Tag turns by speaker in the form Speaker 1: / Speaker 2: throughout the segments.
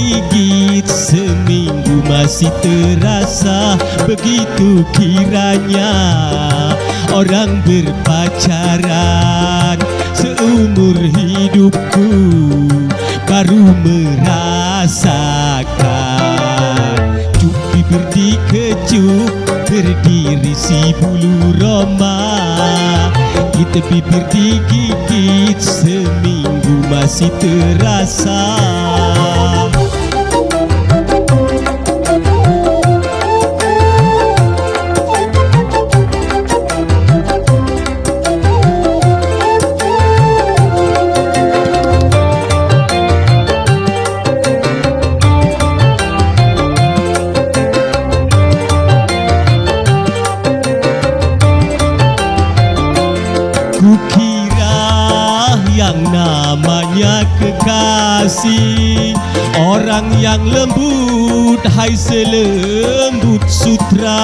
Speaker 1: digigit, seminggu masih terasa. Begitu kiranya orang berpacaran, seumur hidupku baru merasakan. Cuk bibir dikecup, berdiri si bulu roma. Kita bibir digigit, seminggu masih terasa. Kukira yang namanya kekasih orang yang lembut, hai selembut sutra.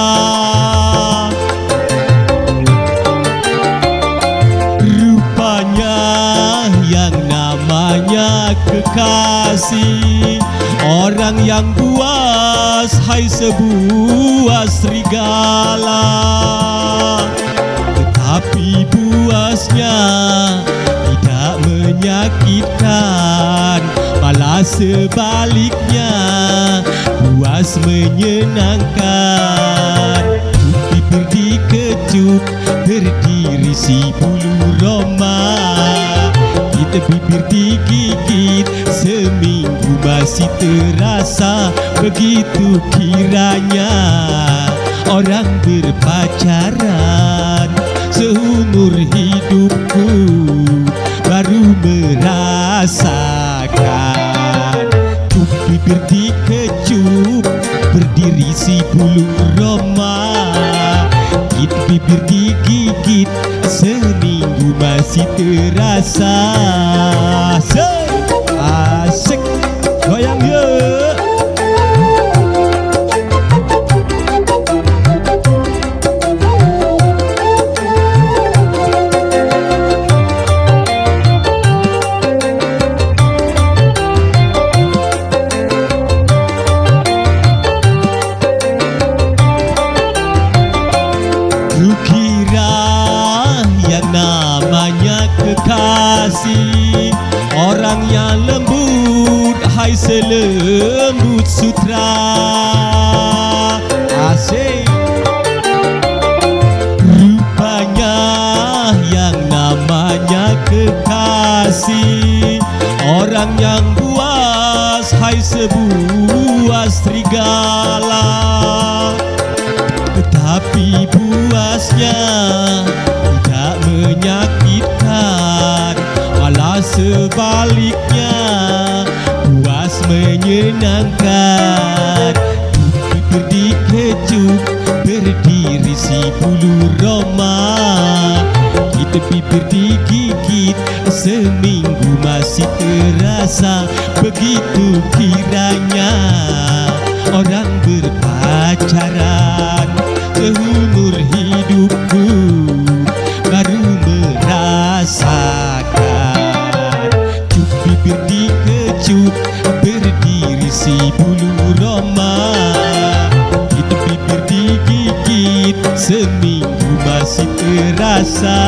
Speaker 1: Rupanya yang namanya kekasih orang yang buas, hai sebuah serigala. Tapi buasnya tidak menyakitkan, malah sebaliknya buas menyenangkan. Bibir dikecup, berdiri si bulu roma. Kita bibir digigit, seminggu masih terasa. Begitu kiranya orang berpacaran, seumur hidupku baru merasakan. Cuk bibir dikecup, berdiri si bulu roma. Git bibir digigit, seminggu masih terasa. Asik, goyang yuk. Kukira yang namanya kekasih orang yang lembut, hai selembut sutra. Asik. Rupanya yang namanya kekasih orang yang buas, hai sebuah serigala. Tetapi buasnya tidak menyakitkan, malah sebaliknya buas menyenangkan. Bibir dikecup, berdiri si bulu roma. Kita bibir digigit, seminggu masih terasa. Begitu kiranya orang berpacaran, seumur hidupku baru merasakan. Cuk bibir dikecup, berdiri si bulu roma. Kita bibir digigit, seminggu masih terasa.